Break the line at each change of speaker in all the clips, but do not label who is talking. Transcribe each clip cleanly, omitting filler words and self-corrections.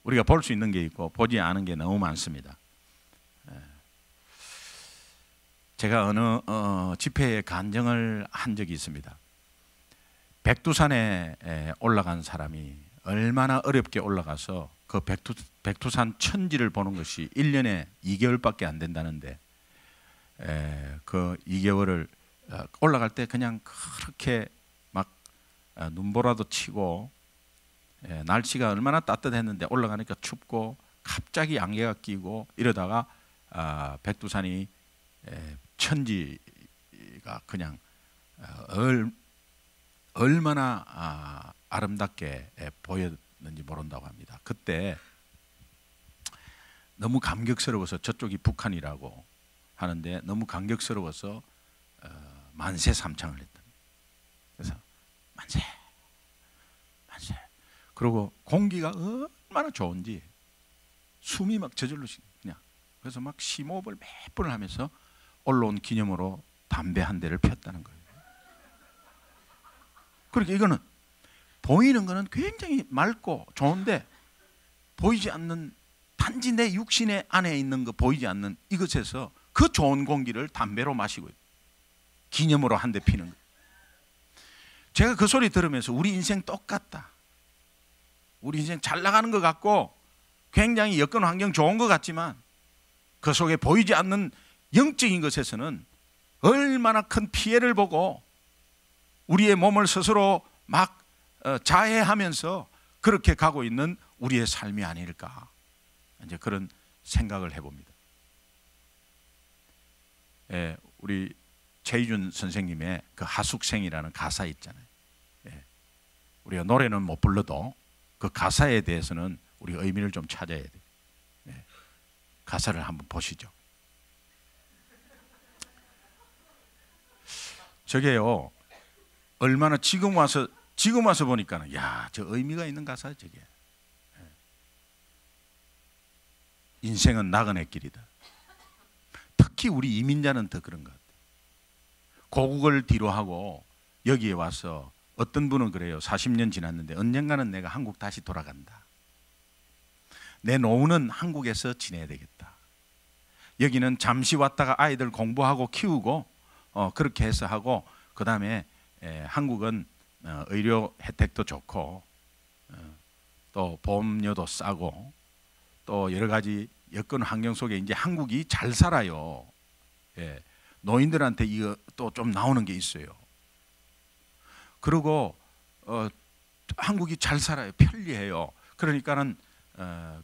우리가 볼 수 있는 게 있고 보지 않은 게 너무 많습니다. 제가 어느 집회에 간증을 한 적이 있습니다. 백두산에 올라간 사람이 얼마나 어렵게 올라가서 그 백두산 천지를 보는 것이 1년에 2개월밖에 안 된다는데, 그 2개월을 올라갈 때 그냥 그렇게 막 눈보라도 치고, 날씨가 얼마나 따뜻했는데 올라가니까 춥고 갑자기 안개가 끼고 이러다가 백두산이 천지가 그냥 얼마나 아름답게 보였는지 모른다고 합니다. 그때 너무 감격스러워서, 저쪽이 북한이라고 하는데 너무 감격스러워서 만세 삼창을 했다. 그래서 만세 만세. 그리고 공기가 얼마나 좋은지 숨이 막 저절로 그냥, 그래서 막 심호흡을 몇 번을 하면서 올라온 기념으로 담배 한 대를 폈다는 거예요. 그렇게 이거는 보이는 거는 굉장히 맑고 좋은데, 보이지 않는, 단지 내 육신의 안에 있는 거 보이지 않는 이것에서 그 좋은 공기를 담배로 마시고 기념으로 한 대 피는 거예요. 제가 그 소리 들으면서 우리 인생 똑같다, 우리 인생 잘 나가는 것 같고 굉장히 여건 환경 좋은 것 같지만 그 속에 보이지 않는 영적인 것에서는 얼마나 큰 피해를 보고 우리의 몸을 스스로 막 자해하면서 그렇게 가고 있는 우리의 삶이 아닐까, 이제 그런 생각을 해봅니다. 우리 최희준 선생님의 그 하숙생이라는 가사 있잖아요. 우리가 노래는 못 불러도 그 가사에 대해서는 우리가 의미를 좀 찾아야 돼요. 가사를 한번 보시죠. 저게요, 얼마나 지금 와서 보니까는, 야, 저 의미가 있는 가사야 저게. 인생은 나그네 길이다. 특히 우리 이민자는 더 그런 것 같아요. 고국을 뒤로 하고 여기에 와서, 어떤 분은 그래요. 40년 지났는데 언젠가는 내가 한국 다시 돌아간다. 내 노후는 한국에서 지내야 되겠다. 여기는 잠시 왔다가 아이들 공부하고 키우고 그렇게 해서 하고, 그 다음에 한국은 의료 혜택도 좋고 또 보험료도 싸고 또 여러 가지 여건 환경 속에 이제 한국이 잘 살아요. 노인들한테 이거 또 좀 나오는 게 있어요. 그리고 한국이 잘 살아요. 편리해요. 그러니까는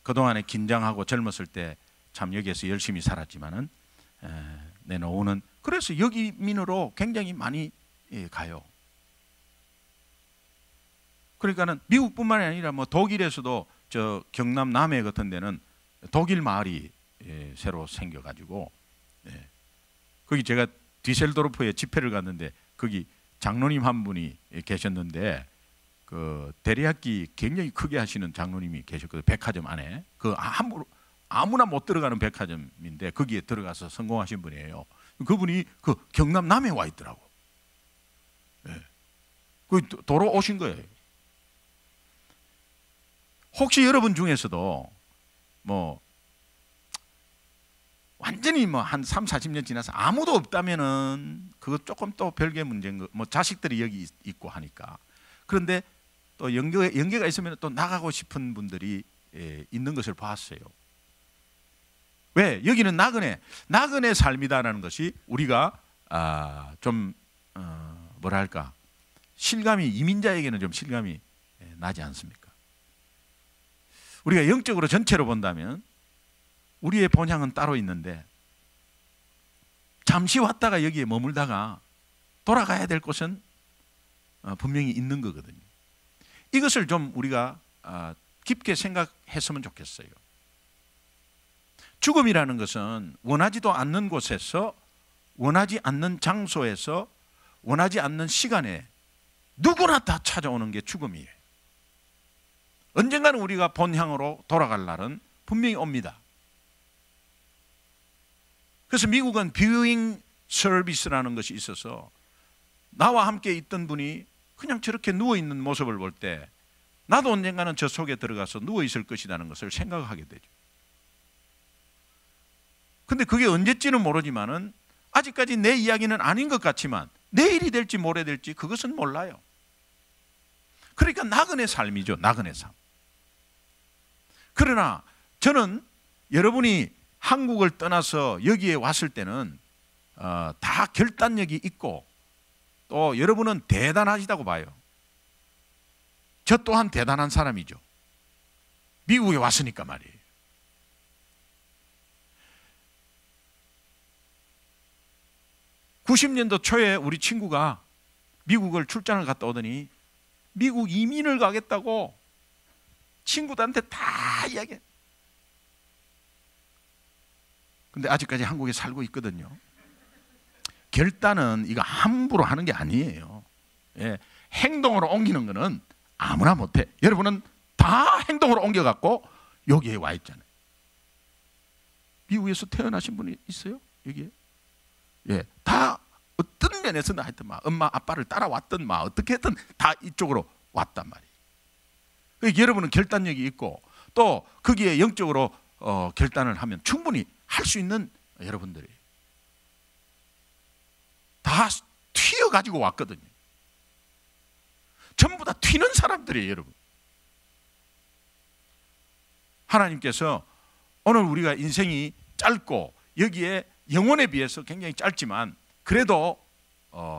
그동안에 긴장하고 젊었을 때 참 여기에서 열심히 살았지만은 내 노후는, 그래서 여기민으로 굉장히 많이 가요. 그러니까는 미국뿐만이 아니라 뭐 독일에서도 저 경남 남해 같은 데는 독일 마을이 새로 생겨가지고, 거기 제가 디셀도르프에 집회를 갔는데 거기 장로님 한 분이 계셨는데, 그 대리학기 굉장히 크게 하시는 장로님이 계셨거든요. 백화점 안에 그 아무나 못 들어가는 백화점인데 거기에 들어가서 성공하신 분이에요. 그분이 그 경남 남해에 와 있더라고. 그 도로 오신 거예요. 혹시 여러분 중에서도 뭐 완전히 뭐 한 3, 40년 지나서 아무도 없다면은 그거 조금 또 별개의 문제인 거, 뭐 자식들이 여기 있고 하니까. 그런데 또 연계가 있으면 또 나가고 싶은 분들이 있는 것을 봤어요. 왜? 여기는 나그네 삶이다라는 것이 우리가 좀 뭐랄까, 실감이, 이민자에게는 좀 실감이 나지 않습니까? 우리가 영적으로 전체로 본다면 우리의 본향은 따로 있는데, 잠시 왔다가 여기에 머물다가 돌아가야 될 곳은 분명히 있는 거거든요. 이것을 좀 우리가 깊게 생각했으면 좋겠어요. 죽음이라는 것은 원하지도 않는 곳에서, 원하지 않는 장소에서, 원하지 않는 시간에 누구나 다 찾아오는 게 죽음이에요. 언젠가는 우리가 본향으로 돌아갈 날은 분명히 옵니다. 그래서 미국은 뷰잉 서비스라는 것이 있어서 나와 함께 있던 분이 그냥 저렇게 누워있는 모습을 볼 때 나도 언젠가는 저 속에 들어가서 누워 있을 것이라는 것을 생각하게 되죠. 근데 그게 언제지는 모르지만은 아직까지 내 이야기는 아닌 것 같지만 내일이 될지 모레 될지 그것은 몰라요. 그러니까 나그네 삶이죠. 나그네 삶. 그러나 저는 여러분이 한국을 떠나서 여기에 왔을 때는 다 결단력이 있고 또 여러분은 대단하시다고 봐요. 저 또한 대단한 사람이죠. 미국에 왔으니까 말이에요. (90년도) 초에 우리 친구가 미국을 출장을 갔다 오더니 미국 이민을 가겠다고 친구들한테 다 이야기해. 근데 아직까지 한국에 살고 있거든요. 결단은 이거 함부로 하는 게 아니에요. 예, 행동으로 옮기는 거는 아무나 못해. 여러분은 다 행동으로 옮겨갖고 여기에 와 있잖아요. 미국에서 태어나신 분이 있어요? 여기에? 예, 다 어떤 면에서는 하여튼 막 엄마 아빠를 따라왔든 막 어떻게 했든 다 이쪽으로 왔단 말이에요. 그러니까 여러분은 결단력이 있고 또 거기에 영적으로 결단을 하면 충분히 할 수 있는 여러분들이 다 튀어가지고 왔거든요. 전부 다 튀는 사람들이에요, 여러분. 하나님께서 오늘 우리가 인생이 짧고 여기에 영혼에 비해서 굉장히 짧지만 그래도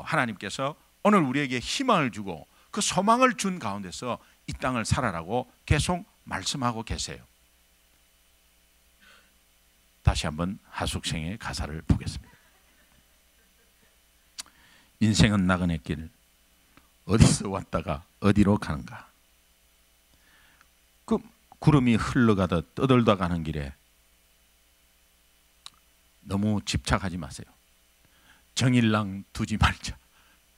하나님께서 오늘 우리에게 희망을 주고 그 소망을 준 가운데서 이 땅을 살아라고 계속 말씀하고 계세요. 다시 한번 하숙생의 가사를 보겠습니다. 인생은 나그네 길, 어디서 왔다가 어디로 가는가. 그 구름이 흘러가듯 떠돌다 가는 길에 너무 집착하지 마세요. 정일랑 두지 말자,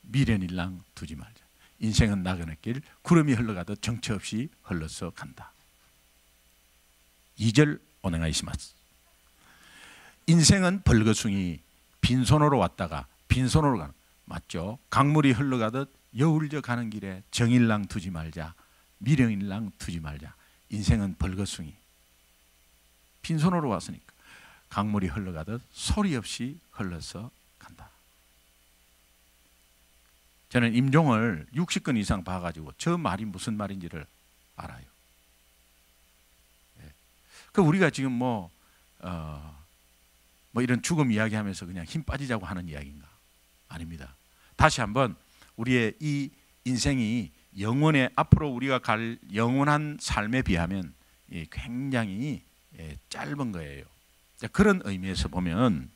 미련일랑 두지 말자. 인생은 나그네 길, 구름이 흘러가듯 정처 없이 흘러서 간다. 2절 오네가이시마스. 인생은 벌거숭이, 빈손으로 왔다가 빈손으로 가는, 맞죠? 강물이 흘러가듯 여울져 가는 길에 정일랑 두지 말자, 미련일랑 두지 말자. 인생은 벌거숭이, 빈손으로 왔으니까 강물이 흘러가듯 소리 없이 흘러서 간다. 저는 임종을 60건 이상 봐가지고 저 말이 무슨 말인지를 알아요. 그 우리가 지금 뭐 이런 죽음 이야기하면서 그냥 힘 빠지자고 하는 이야기인가? 아닙니다. 다시 한번 우리의 이 인생이 영원의 앞으로 우리가 갈 영원한 삶에 비하면 굉장히 짧은 거예요. 그런 의미에서 보면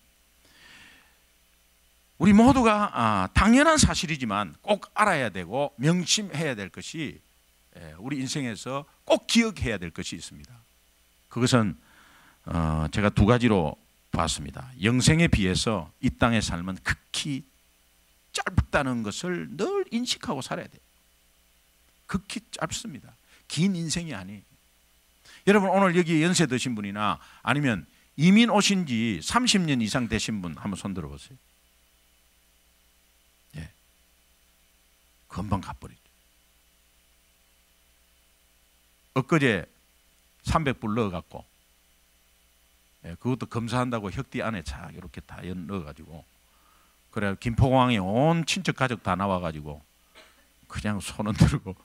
우리 모두가 당연한 사실이지만 꼭 알아야 되고 명심해야 될 것이 우리 인생에서 꼭 기억해야 될 것이 있습니다. 그것은 제가 두 가지로 봤습니다. 영생에 비해서 이 땅의 삶은 극히 짧다는 것을 늘 인식하고 살아야 돼요. 극히 짧습니다. 긴 인생이 아니에요. 여러분 오늘 여기 연세 드신 분이나 아니면 이민 오신 지 30년 이상 되신 분 한번 손 들어보세요. 예, 금방 가버리죠. 엊그제 300불 넣어갖고 그것도 검사한다고 혁띠 안에 착 이렇게 다 넣어가지고 그래 김포공항에 온 친척 가족 다 나와가지고 그냥 손은 들고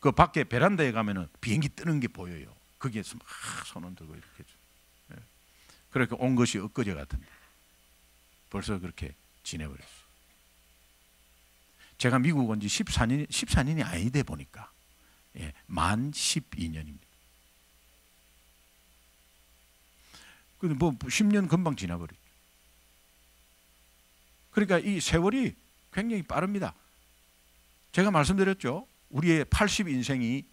그 밖에 베란다에 가면은 비행기 뜨는 게 보여요. 거기에서 막 손은 들고 이렇게 그렇게 온 것이 엊그제 같은데 벌써 그렇게 지내버렸어요. 제가 미국 온 지 14년이 아니돼 보니까 만 12년입니다. 근데 뭐 10년 금방 지나버렸죠. 그러니까 이 세월이 굉장히 빠릅니다. 제가 말씀드렸죠. 우리의 80인생이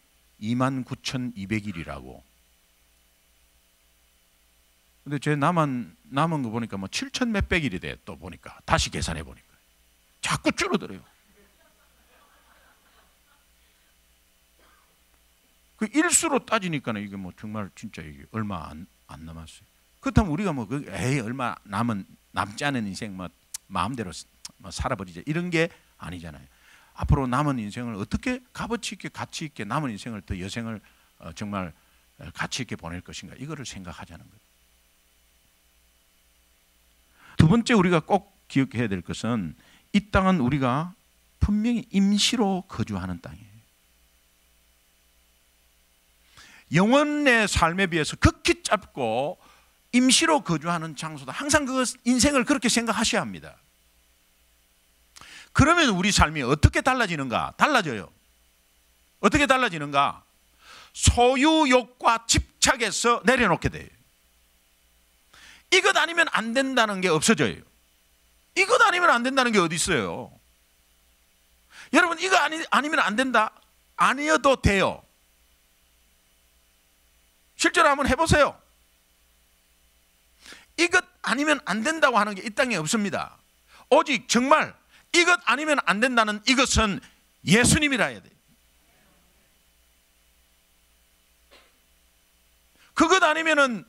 29,200일이라고. 근데 제 남은 거 보니까 뭐 7천 몇백 일이 돼. 또 보니까 다시 계산해 보니까 자꾸 줄어들어요. 그 일수로 따지니까는 이게 뭐 정말 진짜 이게 얼마 안 남았어요. 그렇다면 우리가 뭐 얼마 남지 않은 인생 뭐 마음대로 뭐 살아버리자 이런 게 아니잖아요. 앞으로 남은 인생을 어떻게 값어치 있게 가치 있게 남은 인생을 더 여생을 정말 가치 있게 보낼 것인가, 이거를 생각하자는 거예요. 두 번째 우리가 꼭 기억해야 될 것은 이 땅은 우리가 분명히 임시로 거주하는 땅이에요. 영원의 삶에 비해서 극히 짧고 임시로 거주하는 장소다. 항상 그 인생을 그렇게 생각하셔야 합니다. 그러면 우리 삶이 어떻게 달라지는가? 달라져요. 어떻게 달라지는가? 소유욕과 집착에서 내려놓게 돼요. 이것 아니면 안 된다는 게 없어져요. 이것 아니면 안 된다는 게 어디 있어요? 여러분, 이거 아니면 안 된다? 아니어도 돼요. 실제로 한번 해보세요. 이것 아니면 안 된다고 하는 게 이 땅에 없습니다. 오직 정말 이것 아니면 안 된다는 이것은 예수님이라 해야 돼요. 그것 아니면은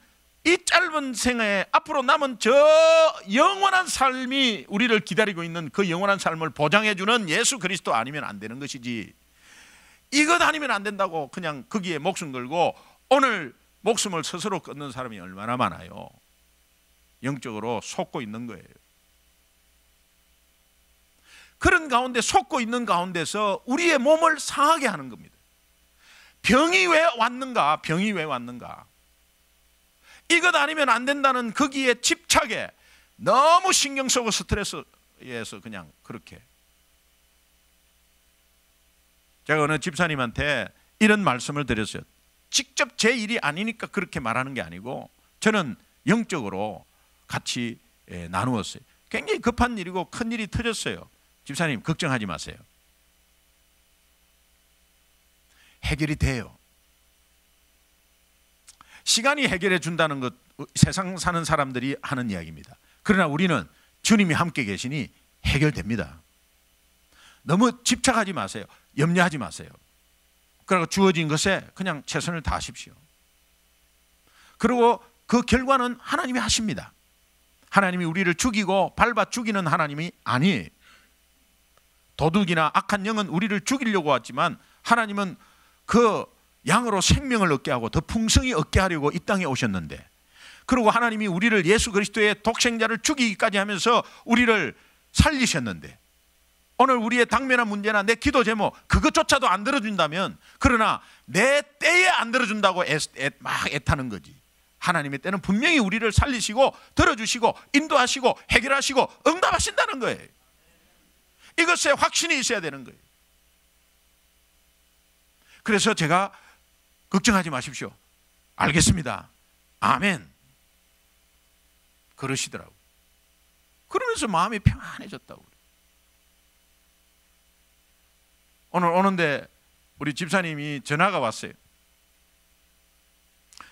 이 짧은 생에 앞으로 남은 저 영원한 삶이 우리를 기다리고 있는 그 영원한 삶을 보장해주는 예수 그리스도 아니면 안 되는 것이지, 이것 아니면 안 된다고 그냥 거기에 목숨 걸고 오늘 목숨을 스스로 끊는 사람이 얼마나 많아요. 영적으로 속고 있는 거예요. 그런 가운데 속고 있는 가운데서 우리의 몸을 상하게 하는 겁니다. 병이 왜 왔는가? 병이 왜 왔는가? 이것 아니면 안 된다는 거기에 집착에 너무 신경 쓰고 스트레스에서 그냥 그렇게. 제가 어느 집사님한테 이런 말씀을 드렸어요. 직접 제 일이 아니니까 그렇게 말하는 게 아니고 저는 영적으로 같이 나누었어요. 굉장히 급한 일이고 큰 일이 터졌어요. 집사님, 걱정하지 마세요. 해결이 돼요. 시간이 해결해 준다는 것, 세상 사는 사람들이 하는 이야기입니다. 그러나 우리는 주님이 함께 계시니 해결됩니다. 너무 집착하지 마세요. 염려하지 마세요. 그리고 주어진 것에 그냥 최선을 다하십시오. 그리고 그 결과는 하나님이 하십니다. 하나님이 우리를 죽이고 밟아 죽이는 하나님이 아니에요. 도둑이나 악한 영은 우리를 죽이려고 왔지만 하나님은 그 양으로 생명을 얻게 하고 더 풍성히 얻게 하려고 이 땅에 오셨는데, 그리고 하나님이 우리를 예수 그리스도의 독생자를 죽이기까지 하면서 우리를 살리셨는데, 오늘 우리의 당면한 문제나 내 기도 제목 그것조차도 안 들어준다면, 그러나 내 때에 안 들어준다고 막 애타는 거지. 하나님의 때는 분명히 우리를 살리시고 들어주시고 인도하시고 해결하시고 응답하신다는 거예요. 이것에 확신이 있어야 되는 거예요. 그래서 제가 걱정하지 마십시오. 알겠습니다. 아멘. 그러시더라고요. 그러면서 마음이 평안해졌다고. 오늘 오는데 우리 집사님이 전화가 왔어요.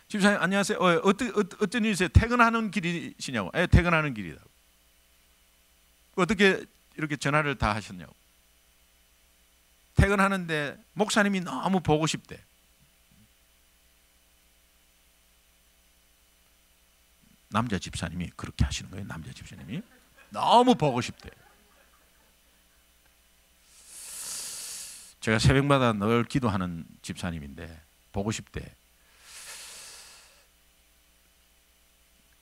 집사님 안녕하세요. 어떤 일이세요? 퇴근하는 길이시냐고. 퇴근하는 길이다. 어떻게 이렇게 전화를 다 하셨냐고. 퇴근하는데 목사님이 너무 보고 싶대. 남자 집사님이 그렇게 하시는 거예요. 남자 집사님이 너무 보고 싶대. 제가 새벽마다 늘 기도하는 집사님인데 보고 싶대.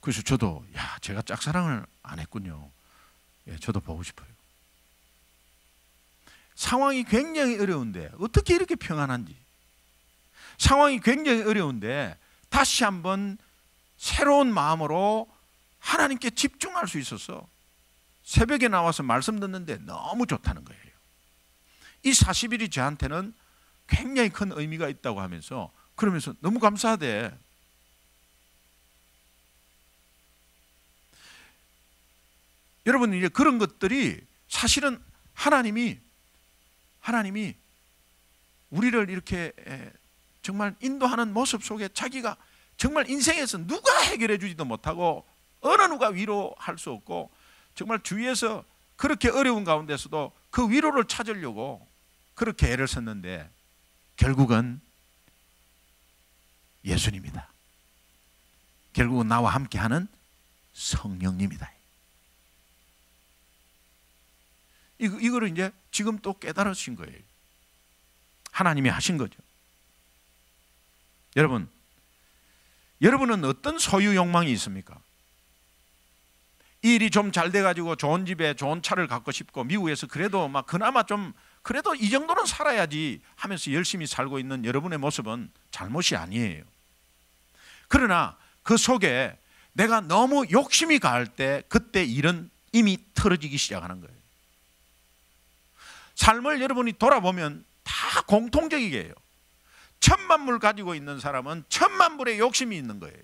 그래서 저도 제가 짝사랑을 안 했군요. 저도 보고 싶어요. 상황이 굉장히 어려운데 어떻게 이렇게 평안한지, 상황이 굉장히 어려운데 다시 한번 새로운 마음으로 하나님께 집중할 수 있어서 새벽에 나와서 말씀 듣는데 너무 좋다는 거예요. 이 40일이 저한테는 굉장히 큰 의미가 있다고 하면서, 그러면서 너무 감사하대. 여러분, 이제 그런 것들이 사실은 하나님이 우리를 이렇게 정말 인도하는 모습 속에 자기가 정말 인생에서 누가 해결해 주지도 못하고 어느 누가 위로할 수 없고 정말 주위에서 그렇게 어려운 가운데서도 그 위로를 찾으려고 그렇게 애를 썼는데 결국은 예수님이다. 결국은 나와 함께하는 성령님이다. 이거를 이제 지금 또 깨달으신 거예요. 하나님이 하신 거죠. 여러분은 어떤 소유 욕망이 있습니까? 이 일이 좀 잘 돼가지고 좋은 집에 좋은 차를 갖고 싶고 미국에서 그래도 막 그나마 좀 그래도 이 정도는 살아야지 하면서 열심히 살고 있는 여러분의 모습은 잘못이 아니에요. 그러나 그 속에 내가 너무 욕심이 가할 때 그때 일은 이미 틀어지기 시작하는 거예요. 삶을 여러분이 돌아보면 다 공통적이게요. 10,000,000 불 가지고 있는 사람은 10,000,000 불의 욕심이 있는 거예요.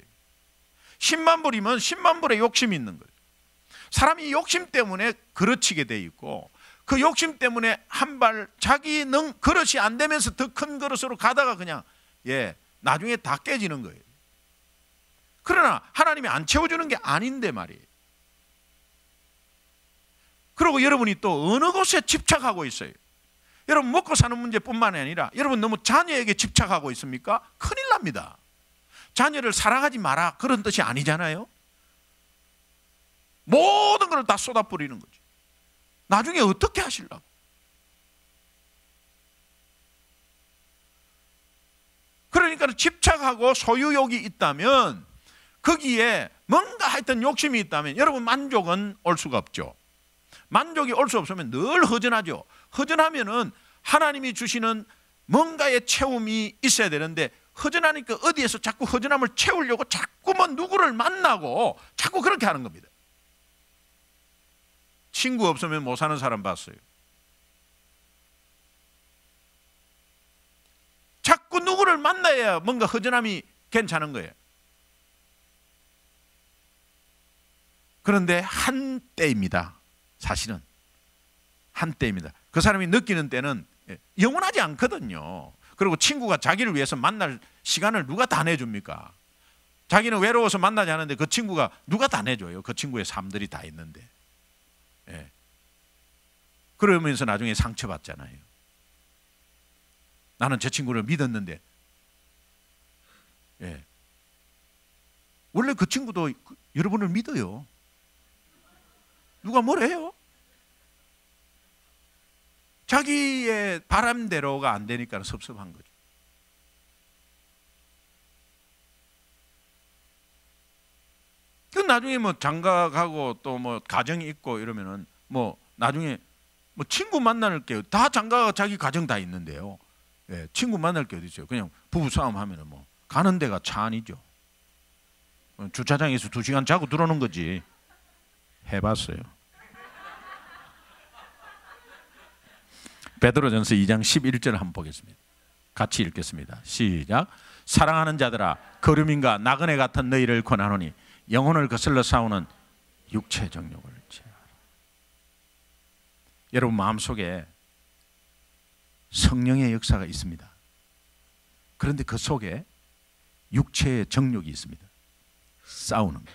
100,000 불이면 100,000 불의 욕심이 있는 거예요. 사람이 욕심 때문에 그르치게 돼 있고 그 욕심 때문에 한 발 자기 그릇이 안 되면서 더 큰 그릇으로 가다가 그냥 나중에 다 깨지는 거예요. 그러나 하나님이 안 채워주는 게 아닌데 말이에요. 그리고 여러분이 또 어느 곳에 집착하고 있어요. 여러분 먹고 사는 문제뿐만 아니라 여러분 너무 자녀에게 집착하고 있습니까? 큰일 납니다. 자녀를 사랑하지 마라 그런 뜻이 아니잖아요. 모든 걸 다 쏟아버리는 거죠. 나중에 어떻게 하시려고? 그러니까 집착하고 소유욕이 있다면 거기에 뭔가 하여튼 욕심이 있다면 여러분 만족은 올 수가 없죠. 만족이 올 수 없으면 늘 허전하죠. 허전하면은 하나님이 주시는 뭔가의 채움이 있어야 되는데 허전하니까 어디에서 자꾸 허전함을 채우려고 자꾸 뭐 누구를 만나고 자꾸 그렇게 하는 겁니다. 친구 없으면 못 사는 사람 봤어요. 자꾸 누구를 만나야 뭔가 허전함이 괜찮은 거예요. 그런데 한때입니다. 사실은 한때입니다. 그 사람이 느끼는 때는 영원하지 않거든요. 그리고 친구가 자기를 위해서 만날 시간을 누가 다 내줍니까? 자기는 외로워서 만나지 않는데 그 친구가 누가 다 내줘요? 그 친구의 삶들이 다 있는데. 그러면서 나중에 상처받잖아요. 나는 저 친구를 믿었는데 원래 그 친구도 여러분을 믿어요. 누가 뭐래요? 자기의 바람대로가 안 되니까 섭섭한 거죠. 그 나중에 뭐 장가가고 또 뭐 가정이 있고 이러면은 뭐 나중에 뭐 친구 만날 게 다 장가가 자기 가정 다 있는데요. 친구 만날 게 어디 있어요? 그냥 부부 싸움 하면은 뭐 가는 데가 차 안이죠. 주차장에서 2시간 자고 들어오는 거지. 해봤어요. 베드로전서 2장 11절 한번 보겠습니다. 같이 읽겠습니다. 시작. 사랑하는 자들아 거름인가 나그네 같은 너희를 권하노니 영혼을 거슬러 싸우는 육체 정욕을 제하라. 여러분 마음속에 성령의 역사가 있습니다. 그런데 그 속에 육체의 정욕이 있습니다. 싸우는 거.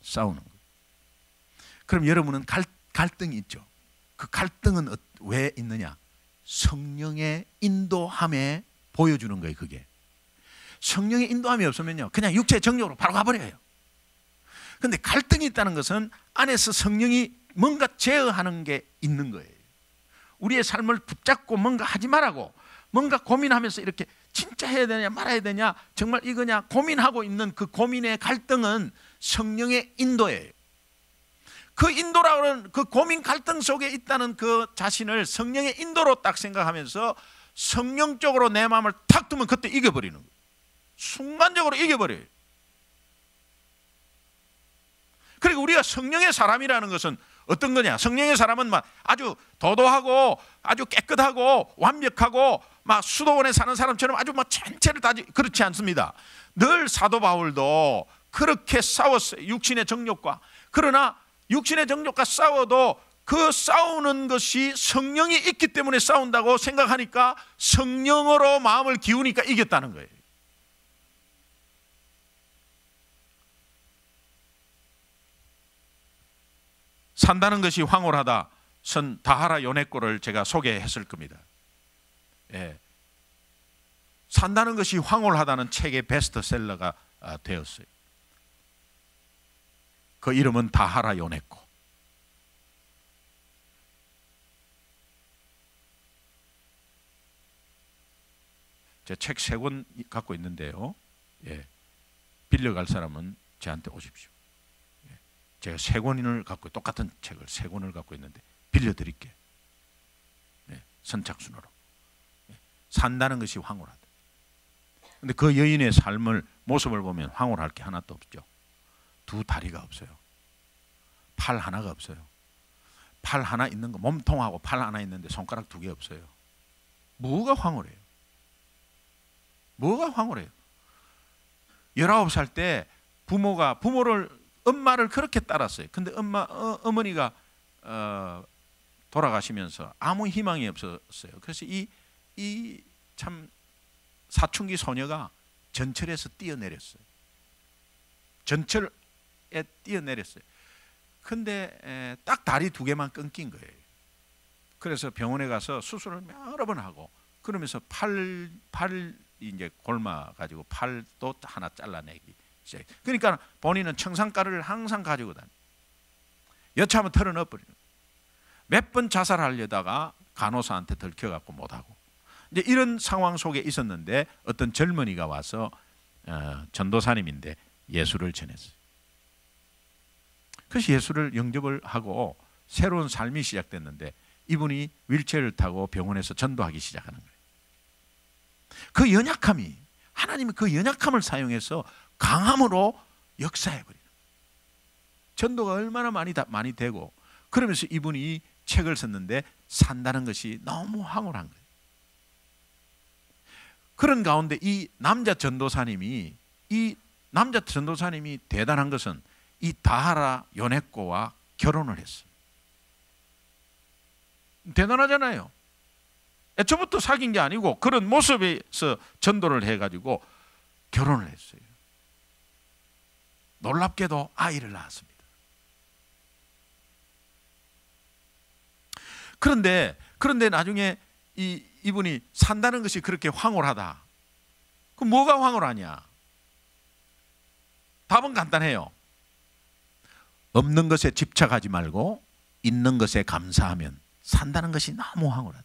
싸우는 거. 그럼 여러분은 갈등이 있죠. 그 갈등은 왜 있느냐? 성령의 인도함에 보여주는 거예요. 그게 성령의 인도함이 없으면요 그냥 육체의 정욕으로 바로 가버려요. 그런데 갈등이 있다는 것은 안에서 성령이 뭔가 제어하는 게 있는 거예요. 우리의 삶을 붙잡고 뭔가 하지 말라고 뭔가 고민하면서 이렇게 진짜 해야 되냐 말아야 되냐 정말 이거냐 고민하고 있는 그 고민의 갈등은 성령의 인도예요. 그 인도라는 그 고민 갈등 속에 있다는 그 자신을 성령의 인도로 딱 생각하면서 성령적으로 내 마음을 탁 두면 그때 이겨버리는 거예요. 순간적으로 이겨버려요. 그리고 우리가 성령의 사람이라는 것은 어떤 거냐? 성령의 사람은 막 아주 도도하고 아주 깨끗하고 완벽하고 막 수도원에 사는 사람처럼 아주 막 전체를 다 그렇지 않습니다. 늘 사도 바울도 그렇게 싸웠어요. 육신의 정욕과. 그러나 육신의 정욕과 싸워도 그 싸우는 것이 성령이 있기 때문에 싸운다고 생각하니까 성령으로 마음을 기우니까 이겼다는 거예요. 산다는 것이 황홀하다. 선 다하라 요네코를 제가 소개했을 겁니다. 산다는 것이 황홀하다는 책의 베스트셀러가 되었어요. 그 이름은 다하라 요네코. 제 책 3권 갖고 있는데요. 예. 빌려갈 사람은 저한테 오십시오. 예. 제가 3권을 갖고 똑같은 책을 3권을 갖고 있는데 빌려드릴게. 예. 선착순으로. 예. 산다는 것이 황홀하다. 근데 그 여인의 삶을 모습을 보면 황홀할 게 하나도 없죠. 2 다리가 없어요. 팔 하나가 없어요. 팔 하나 있는 거, 몸통하고 팔 하나 있는데 손가락 2개 없어요. 뭐가 황홀해요? 뭐가 황홀해요? 19살 때 엄마를 그렇게 따랐어요. 근데 어머니가 돌아가시면서 아무 희망이 없었어요. 그래서 이 참 사춘기 소녀가 전철에서 뛰어내렸어요. 전철에 뛰어내렸어요. 근데 딱 다리 2개만 끊긴 거예요. 그래서 병원에 가서 수술을 여러 번 하고 그러면서 팔 이제 골마 가지고 팔도 하나 잘라내기 시작. 그러니까 본인은 청산가루를 항상 가지고 다니. 여차하면 털어넣어 버리는. 몇 번 자살하려다가 간호사한테 들켜갖고 못하고. 이제 이런 상황 속에 있었는데 어떤 젊은이가 와서 전도사님인데 예수를 전했어요. 그래서 예수를 영접을 하고 새로운 삶이 시작됐는데 이분이 휠체어를 타고 병원에서 전도하기 시작하는 거예요. 그 연약함이 하나님이 그 연약함을 사용해서 강함으로 역사해버려요. 전도가 얼마나 많이 되고 그러면서 이분이 책을 썼는데 산다는 것이 너무 황홀한 거예요. 그런 가운데 이 남자 전도사님이 대단한 것은 이 다하라 요네코와 결혼을 했어요. 대단하잖아요. 애초부터 사귄 게 아니고 그런 모습에서 전도를 해가지고 결혼을 했어요. 놀랍게도 아이를 낳았습니다. 그런데 나중에 이분이 산다는 것이 그렇게 황홀하다. 그럼 뭐가 황홀하냐? 답은 간단해요. 없는 것에 집착하지 말고 있는 것에 감사하면 산다는 것이 너무 황홀하다.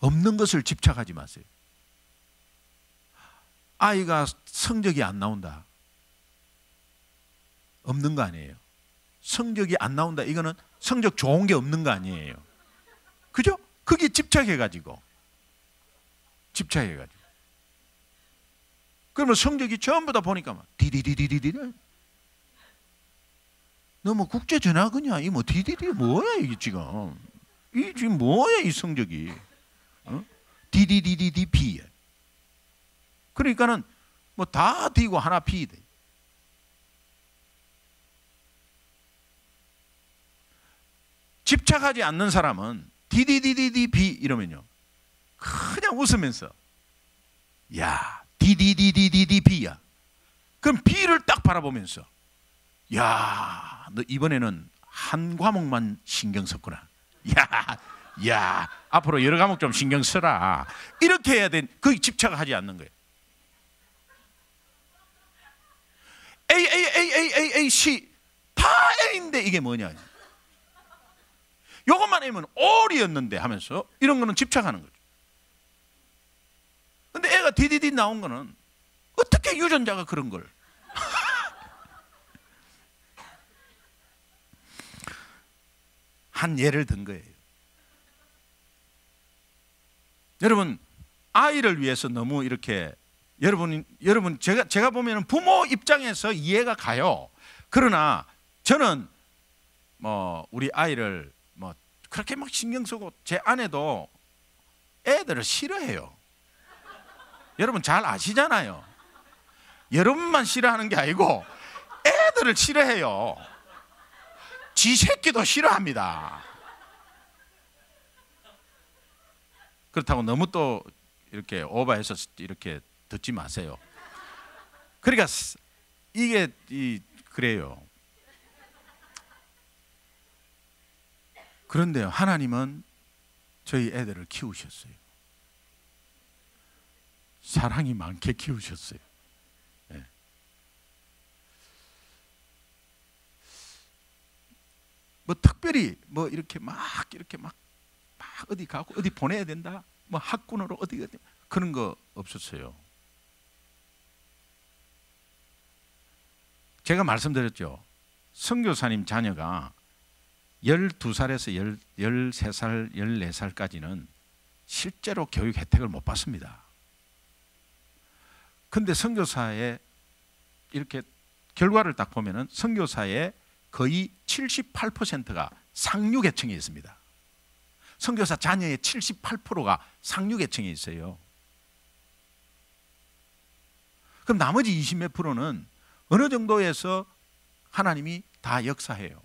없는 것을 집착하지 마세요. 아이가 성적이 안 나온다. 없는 거 아니에요. 성적이 안 나온다. 이거는 성적 좋은 게 없는 거 아니에요. 그죠? 그게 집착해가지고. 그러면 성적이 전부 다 보니까 막 디디디디디디. 너 뭐 국제 전화거냐? 이 뭐 디디디 뭐야 이게 지금? 이 지금 뭐야 이 성적이? 어? 디디디디디 그러니까는 뭐 다 D고 하나 P 돼. 집착하지 않는 사람은 디디디디디 이러면요 그냥 웃으면서 야 디디디디디디 B야. 그럼 B를 딱 바라보면서 야 너 이번에는 한 과목만 신경 썼구나. 야 앞으로 여러 과목 좀 신경 써라. 이렇게 해야 돼. 그 집착하지 않는 거예요. A, C 다 A인데 이게 뭐냐. 요것만 하면 All이었는데 하면서 이런 거는 집착하는 거죠. 근데 애가 디디디 나온 거는 어떻게 유전자가 그런 걸. 한 예를 든 거예요. 여러분 아이를 위해서 너무 이렇게 여러분 제가 보면은 부모 입장에서 이해가 가요. 그러나 저는 뭐 우리 아이를 뭐 그렇게 막 신경 쓰고 제 아내도 애들을 싫어해요. 여러분 잘 아시잖아요. 여러분만 싫어하는 게 아니고 애들을 싫어해요. 지 새끼도 싫어합니다. 그렇다고 너무 또 이렇게 오버해서 이렇게 듣지 마세요. 그러니까 이게 그래요. 그런데요, 하나님은 저희 애들을 키우셨어요. 사랑이 많게 키우셨어요. 네. 뭐 특별히 뭐 이렇게 막 어디 가고 어디 보내야 된다 뭐 학군으로 어디 그런 거 없었어요. 제가 말씀드렸죠. 선교사님 자녀가 12살에서 13살, 14살까지는 실제로 교육 혜택을 못 받습니다. 근데 선교사의 이렇게 결과를 딱 보면은 선교사의 거의 78%가 상류계층에 있습니다. 선교사 자녀의 78%가 상류계층에 있어요. 그럼 나머지 20몇 프로는 어느 정도에서 하나님이 다 역사해요.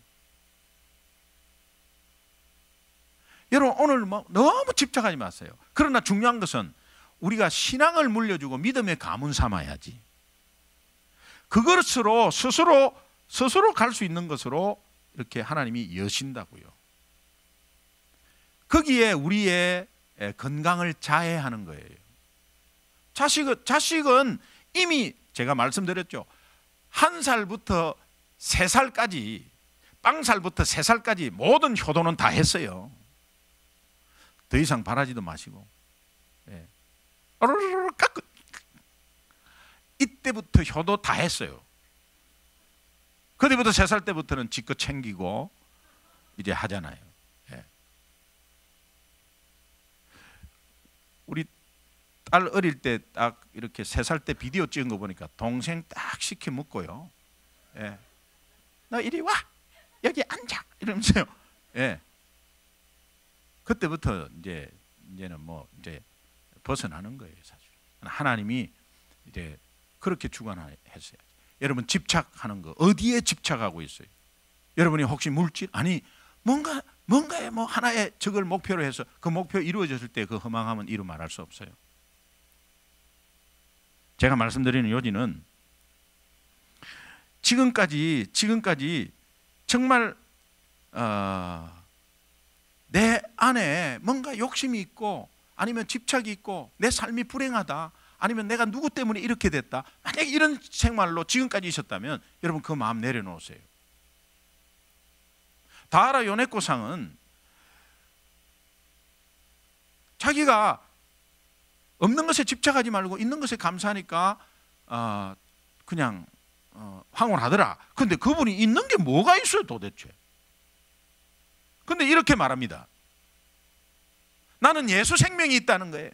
여러분 오늘 뭐 너무 집착하지 마세요. 그러나 중요한 것은 우리가 신앙을 물려주고 믿음의 가문 삼아야지. 그것으로 스스로 갈 수 있는 것으로 이렇게 하나님이 여신다고요. 거기에 우리의 건강을 자해하는 거예요. 자식은 이미 제가 말씀드렸죠. 1살부터 3살까지, 빵살부터 3살까지 모든 효도는 다 했어요. 더 이상 바라지도 마시고. 이때부터 효도 다 했어요. 그때부터 3살 때부터는 지껏 챙기고 이제 하잖아요. 우리 딸 어릴 때 딱 이렇게 3살 때 비디오 찍은 거 보니까 동생 딱 시켜 먹고요. 너 이리 와, 여기 앉아 이러면서요. 그때부터 이제는 뭐 이제 벗어나는 거예요, 사실. 하나님이 이제 그렇게 주관했어요. 여러분 집착하는 거 어디에 집착하고 있어요? 여러분이 혹시 물질 아니 뭔가에 뭐 하나의 적을 목표로 해서 그 목표 이루어졌을 때 그 허망함은 이루 말할 수 없어요. 제가 말씀드리는 요지는 지금까지 정말 내 안에 뭔가 욕심이 있고 아니면 집착이 있고 내 삶이 불행하다 아니면 내가 누구 때문에 이렇게 됐다, 만약에 이런 생활로 지금까지 있었다면 여러분 그 마음 내려놓으세요. 다하라 요네코상은 자기가 없는 것에 집착하지 말고 있는 것에 감사하니까 그냥 황홀하더라. 근데 그분이 있는 게 뭐가 있어요 도대체? 근데 이렇게 말합니다. 나는 예수 생명이 있다는 거예요.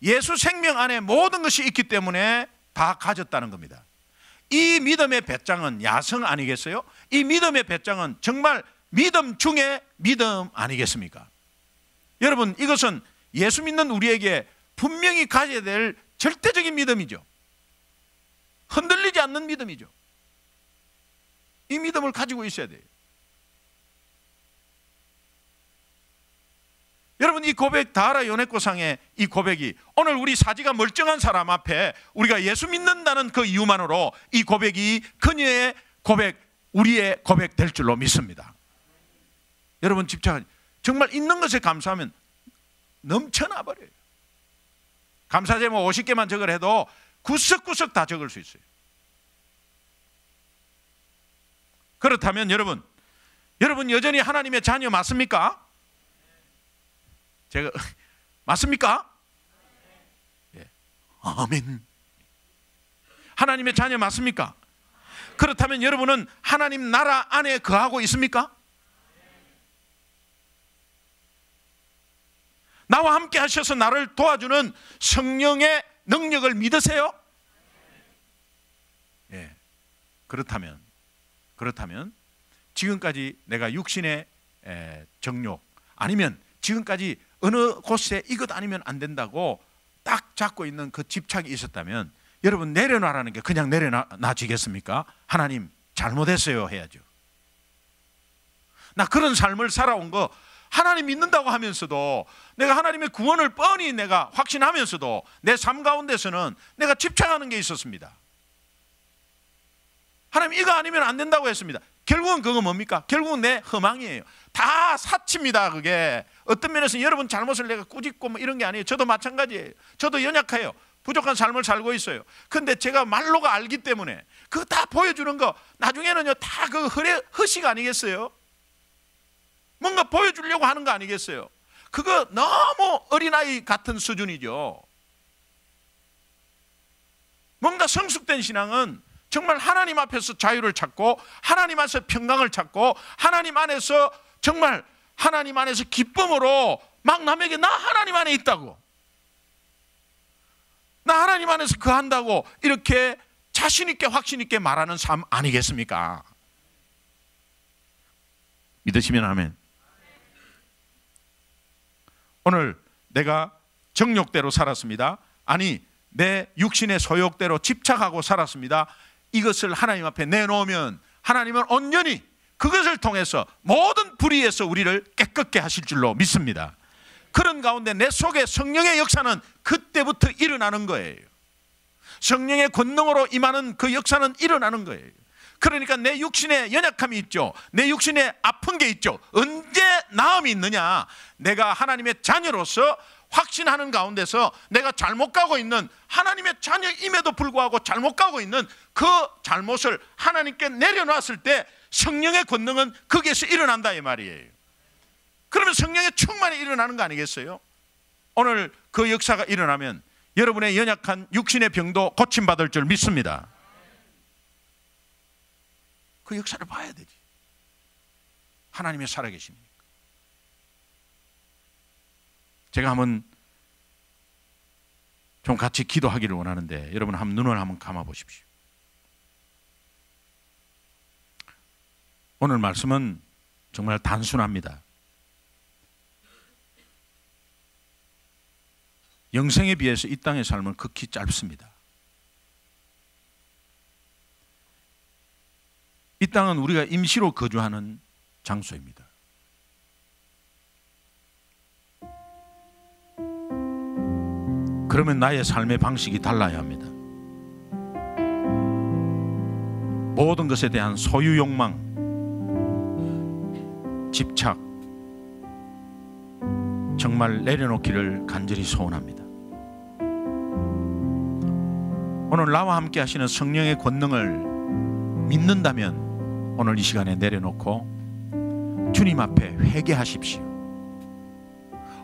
예수 생명 안에 모든 것이 있기 때문에 다 가졌다는 겁니다. 이 믿음의 배짱은 야성 아니겠어요? 이 믿음의 배짱은 정말 믿음 중에 믿음 아니겠습니까? 여러분 이것은 예수 믿는 우리에게 분명히 가져야 될 절대적인 믿음이죠. 흔들리지 않는 믿음이죠. 이 믿음을 가지고 있어야 돼요. 여러분 이 고백, 다하라 요네코상의 이 고백이 오늘 우리 사지가 멀쩡한 사람 앞에 우리가 예수 믿는다는 그 이유만으로 이 고백이 그녀의 고백, 우리의 고백 될 줄로 믿습니다. 여러분 집착하지, 정말 있는 것에 감사하면 넘쳐나 버려요. 감사 제목 50개만 적을 해도 구석구석 다 적을 수 있어요. 그렇다면 여러분 여전히 하나님의 자녀 맞습니까? 제가 맞습니까? 예. 아멘. 하나님의 자녀 맞습니까? 그렇다면 여러분은 하나님 나라 안에 거하고 있습니까? 나와 함께 하셔서 나를 도와주는 성령의 능력을 믿으세요? 예. 그렇다면 지금까지 내가 육신의 정욕 아니면 지금까지 어느 곳에 이것 아니면 안 된다고 딱 잡고 있는 그 집착이 있었다면 여러분 내려놔라는 게 그냥 내려놔지겠습니까? 하나님 잘못했어요 해야죠. 나 그런 삶을 살아온 거 하나님 믿는다고 하면서도 내가 하나님의 구원을 뻔히 내가 확신하면서도 내 삶 가운데서는 내가 집착하는 게 있었습니다. 하나님 이거 아니면 안 된다고 했습니다. 결국은 그거 뭡니까? 결국은 내 허망이에요. 다 사치입니다. 그게 어떤 면에서 여러분 잘못을 내가 꾸짖고 뭐 이런 게 아니에요. 저도 마찬가지예요. 저도 연약해요. 부족한 삶을 살고 있어요. 근데 제가 말로가 알기 때문에 그거 다 보여주는 거 나중에는요 다 그 허식 아니겠어요? 뭔가 보여주려고 하는 거 아니겠어요? 그거 너무 어린아이 같은 수준이죠. 뭔가 성숙된 신앙은 정말 하나님 앞에서 자유를 찾고 하나님 안에서 평강을 찾고 하나님 안에서 정말 하나님 안에서 기쁨으로 막 남에게 나 하나님 안에 있다고, 나 하나님 안에서 거한다고 이렇게 자신 있게 확신 있게 말하는 삶 아니겠습니까? 믿으시면 아멘. 오늘 내가 정욕대로 살았습니다. 아니 내 육신의 소욕대로 집착하고 살았습니다. 이것을 하나님 앞에 내놓으면 하나님은 온전히 그것을 통해서 모든 불의에서 우리를 깨끗게 하실 줄로 믿습니다. 그런 가운데 내 속에 성령의 역사는 그때부터 일어나는 거예요. 성령의 권능으로 임하는 그 역사는 일어나는 거예요. 그러니까 내 육신에 연약함이 있죠. 내 육신에 아픈 게 있죠. 언제 나음이 있느냐? 내가 하나님의 자녀로서 확신하는 가운데서 내가 잘못 가고 있는, 하나님의 자녀임에도 불구하고 잘못 가고 있는 그 잘못을 하나님께 내려놨을 때 성령의 권능은 거기에서 일어난다 이 말이에요. 그러면 성령의 충만이 일어나는 거 아니겠어요? 오늘 그 역사가 일어나면 여러분의 연약한 육신의 병도 고침받을 줄 믿습니다. 그 역사를 봐야 되지. 하나님의 살아계십니까? 제가 한번 좀 같이 기도하기를 원하는데 여러분 한번 눈을 한번 감아 보십시오. 오늘 말씀은 정말 단순합니다. 영생에 비해서 이 땅의 삶은 극히 짧습니다. 이 땅은 우리가 임시로 거주하는 장소입니다. 그러면 나의 삶의 방식이 달라야 합니다. 모든 것에 대한 소유 욕망, 집착 정말 내려놓기를 간절히 소원합니다. 오늘 나와 함께 하시는 성령의 권능을 믿는다면 오늘 이 시간에 내려놓고 주님 앞에 회개하십시오.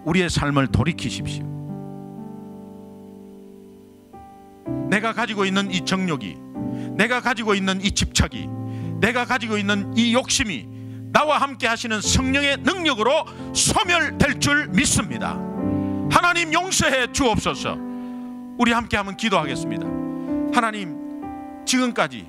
우리의 삶을 돌이키십시오. 내가 가지고 있는 이 정욕이, 내가 가지고 있는 이 집착이, 내가 가지고 있는 이 욕심이 나와 함께 하시는 성령의 능력으로 소멸될 줄 믿습니다. 하나님 용서해 주옵소서. 우리 함께 한번 기도하겠습니다. 하나님, 지금까지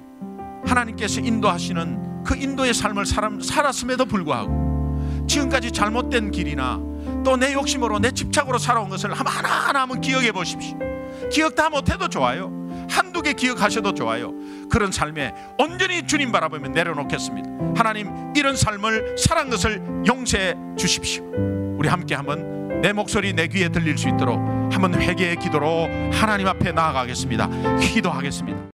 하나님께서 인도하시는 그 인도의 삶을 살았음에도 불구하고 지금까지 잘못된 길이나 또 내 욕심으로 내 집착으로 살아온 것을 하나하나 한번 기억해 보십시오. 기억 다 못해도 좋아요. 한두 개 기억하셔도 좋아요. 그런 삶에 온전히 주님 바라보며 내려놓겠습니다. 하나님, 이런 삶을 살한 것을 용서해 주십시오. 우리 함께 한번 내 목소리 내 귀에 들릴 수 있도록 한번 회개의 기도로 하나님 앞에 나아가겠습니다. 기도하겠습니다.